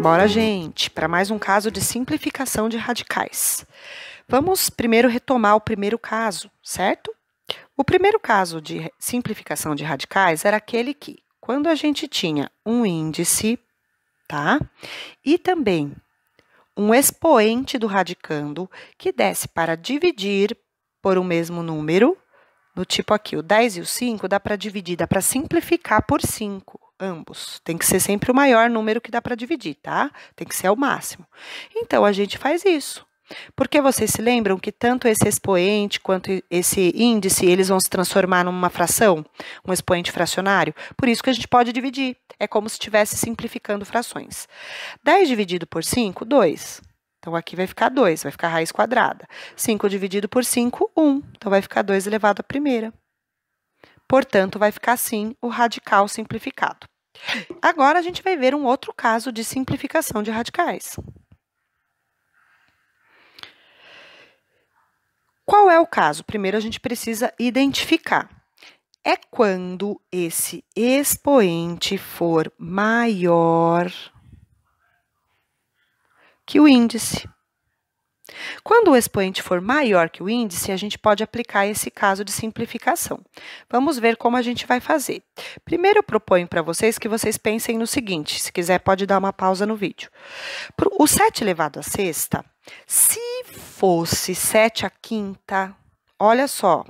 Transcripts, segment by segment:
Bora, gente, para mais um caso de simplificação de radicais. Vamos primeiro retomar o primeiro caso, certo? O primeiro caso de simplificação de radicais era aquele que, quando a gente tinha um índice, tá? E também um expoente do radicando que desse para dividir por um mesmo número, no tipo aqui, o 10 e o 5, dá para dividir, dá para simplificar por 5. Ambos. Tem que ser sempre o maior número que dá para dividir, tá? Tem que ser o máximo. Então, a gente faz isso. Porque vocês se lembram que tanto esse expoente quanto esse índice, eles vão se transformar numa fração, um expoente fracionário? Por isso que a gente pode dividir. É como se estivesse simplificando frações. 10 dividido por 5, 2. Então, aqui vai ficar 2, vai ficar raiz quadrada. 5 dividido por 5, 1. Então, vai ficar 2 elevado à primeira. Portanto, vai ficar assim o radical simplificado. Agora, a gente vai ver um outro caso de simplificação de radicais. Qual é o caso? Primeiro, a gente precisa identificar. É quando esse expoente for maior que o índice. Quando o expoente for maior que o índice, a gente pode aplicar esse caso de simplificação. Vamos ver como a gente vai fazer. Primeiro, eu proponho para vocês que vocês pensem no seguinte, se quiser pode dar uma pausa no vídeo. O 7 elevado à sexta, se fosse 7 à quinta, olha só,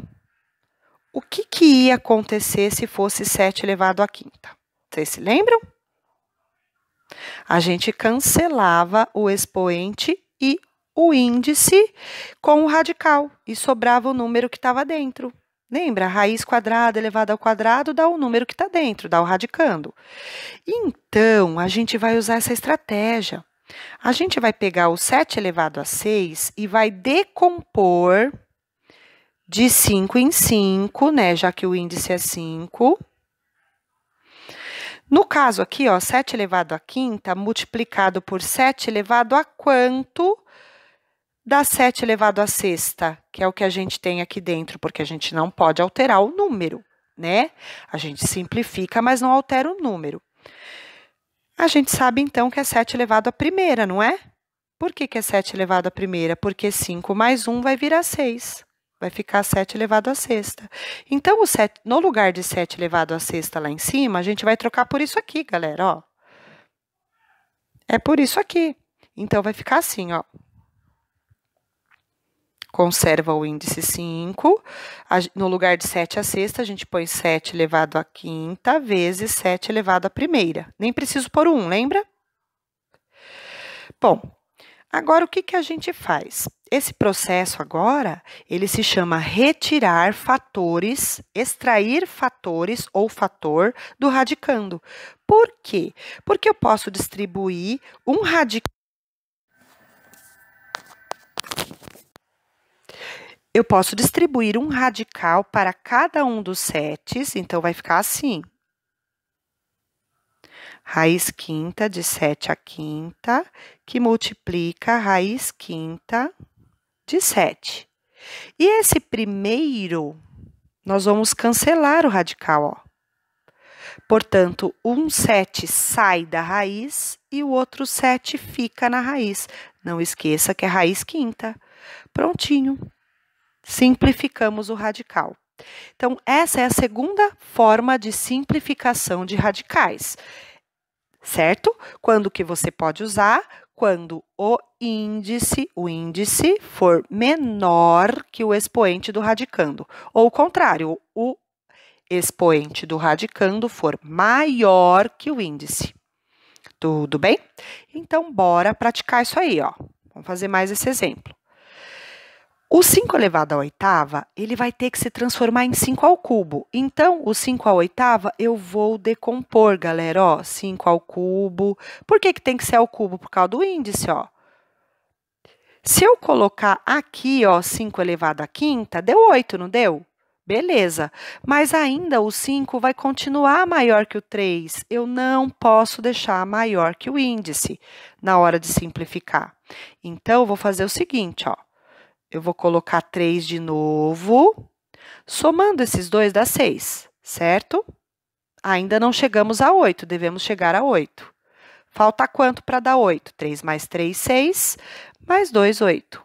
o que ia acontecer se fosse 7 elevado à quinta? Vocês se lembram? A gente cancelava o expoente e o índice com o radical e sobrava o número que estava dentro. Lembra? Raiz quadrada elevada ao quadrado dá o número que está dentro, dá o radicando. Então, a gente vai usar essa estratégia. A gente vai pegar o 7 elevado a 6 e vai decompor de 5 em 5, né? Já que o índice é 5. No caso aqui, ó, 7 elevado à quinta multiplicado por 7 elevado a quanto? Dá 7 elevado à sexta, que é o que a gente tem aqui dentro, porque a gente não pode alterar o número, né? A gente simplifica, mas não altera o número. A gente sabe, então, que é 7 elevado à primeira, não é? Por que é 7 elevado à primeira? Porque 5 mais 1 vai virar 6. Vai ficar 7 elevado à sexta. Então, no lugar de 7 elevado à sexta lá em cima, a gente vai trocar por isso aqui, galera, ó. É por isso aqui. Então, vai ficar assim, ó. Conserva o índice 5. No lugar de 7 à sexta, a gente põe 7 elevado à quinta vezes 7 elevado à primeira. Nem preciso pôr 1, lembra? Bom, agora o que a gente faz? Esse processo agora, ele se chama retirar fatores, extrair fatores ou fator do radicando. Por quê? Porque eu posso distribuir um radical. Eu posso distribuir um radical para cada um dos setes, então vai ficar assim. Raiz quinta de 7 à quinta, que multiplica a raiz quinta de 7. E esse primeiro, nós vamos cancelar o radical, ó. Portanto, um 7 sai da raiz e o outro 7 fica na raiz. Não esqueça que é raiz quinta. Prontinho. Simplificamos o radical. Então, essa é a segunda forma de simplificação de radicais, certo? Quando que você pode usar? Quando o índice for menor que o expoente do radicando. Ou o contrário, o expoente do radicando for maior que o índice. Tudo bem? Então, bora praticar isso aí, ó. Vamos fazer mais esse exemplo. O 5 elevado à oitava, ele vai ter que se transformar em 5 ao cubo. Então, o 5 à oitava, eu vou decompor, galera, ó, 5 ao cubo. Por que tem que ser ao cubo? Por causa do índice, ó. Se eu colocar aqui, ó, 5 elevado à quinta, deu 8, não deu? Beleza, mas ainda o 5 vai continuar maior que o 3. Eu não posso deixar maior que o índice na hora de simplificar. Então, eu vou fazer o seguinte, ó. Eu vou colocar 3 de novo. Somando esses dois dá 6, certo? Ainda não chegamos a 8, devemos chegar a 8. Falta quanto para dar 8? 3 mais 3, 6, mais 2, 8.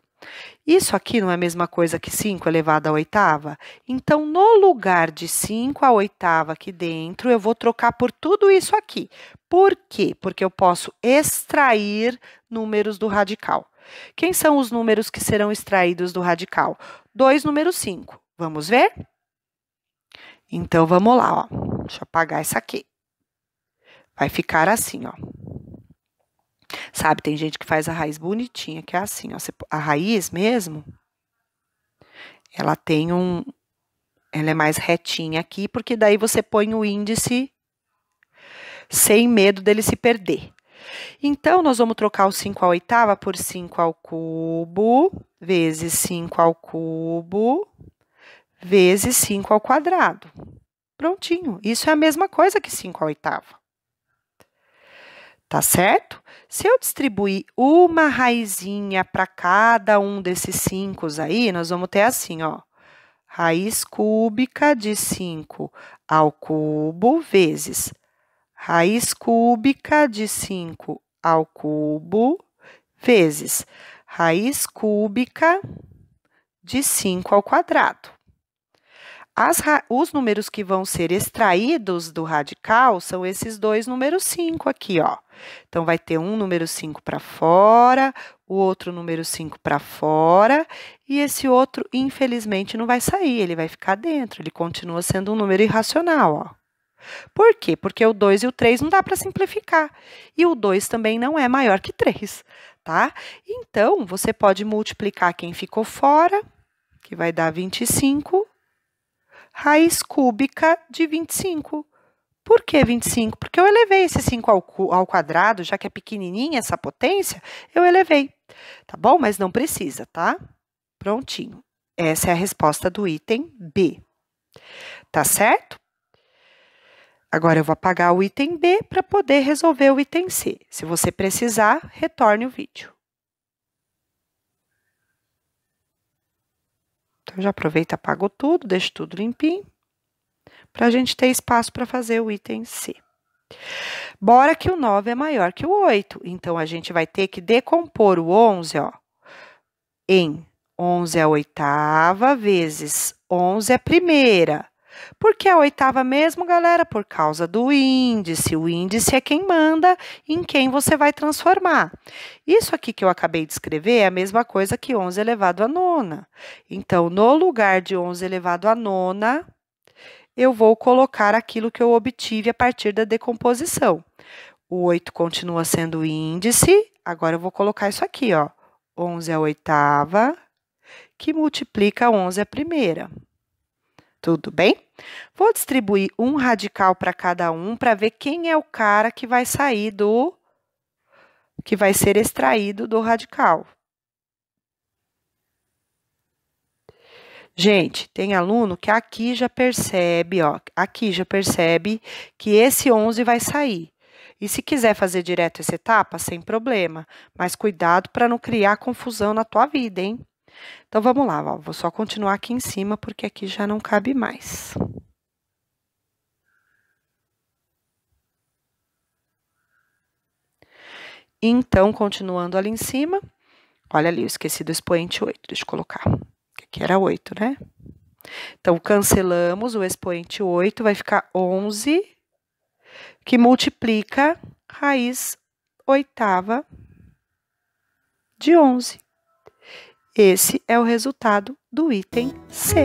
Isso aqui não é a mesma coisa que 5 elevado à oitava? Então, no lugar de 5 à oitava aqui dentro, eu vou trocar por tudo isso aqui. Por quê? Porque eu posso extrair números do radical. Quem são os números que serão extraídos do radical? 2 números 5. Vamos ver? Então, vamos lá, ó. Deixa eu apagar essa aqui. Vai ficar assim, ó. Sabe, tem gente que faz a raiz bonitinha, que é assim, ó. A raiz mesmo, ela tem ela é mais retinha aqui, porque daí você põe o índice sem medo dele se perder. Então, nós vamos trocar o 5 à oitava por 5 ao cubo, vezes 5 ao cubo, vezes 5 ao quadrado. Prontinho. Isso é a mesma coisa que 5 à oitava. Tá certo? Se eu distribuir uma raizinha para cada um desses 5 aí, nós vamos ter assim, ó. Raiz cúbica de 5 ao cubo vezes raiz cúbica de 5 ao cubo vezes raiz cúbica de 5 ao quadrado. Os números que vão ser extraídos do radical são esses dois números 5 aqui, ó. Então, vai ter um número 5 para fora, o outro número 5 para fora, e esse outro, infelizmente, não vai sair, ele vai ficar dentro, ele continua sendo um número irracional, ó. Por quê? Porque o 2 e o 3 não dá para simplificar, e o 2 também não é maior que 3, tá? Então, você pode multiplicar quem ficou fora, que vai dar 25, raiz cúbica de 25. Por que 25? Porque eu elevei esse 5 ao quadrado, já que é pequenininha essa potência, eu elevei, tá bom? Mas não precisa, tá? Prontinho. Essa é a resposta do item B. Tá certo? Agora, eu vou apagar o item B para poder resolver o item C. Se você precisar, retorne o vídeo. Então, já aproveita, apago tudo, deixo tudo limpinho, para a gente ter espaço para fazer o item C. Bora que o 9 é maior que o 8, então a gente vai ter que decompor o 11, ó, em 11 à oitava vezes 11 à primeira. Por que a oitava mesmo, galera? Por causa do índice. O índice é quem manda em quem você vai transformar. Isso aqui que eu acabei de escrever é a mesma coisa que 11 elevado à nona. Então, no lugar de 11 elevado à nona, eu vou colocar aquilo que eu obtive a partir da decomposição. O 8 continua sendo o índice, agora eu vou colocar isso aqui, ó. 11 à oitava, que multiplica 11 à primeira. Tudo bem? Vou distribuir um radical para cada um para ver quem é o cara que vai sair que vai ser extraído do radical. Gente, tem aluno que aqui já percebe, ó, aqui já percebe que esse 11 vai sair. E se quiser fazer direto essa etapa, sem problema, mas cuidado para não criar confusão na tua vida, hein? Então, vamos lá, ó, vou só continuar aqui em cima, porque aqui já não cabe mais. Então, continuando ali em cima, olha ali, eu esqueci do expoente 8, deixa eu colocar. Aqui era 8, né? Então, cancelamos o expoente 8, vai ficar 11, que multiplica raiz oitava de 11. Esse é o resultado do item C.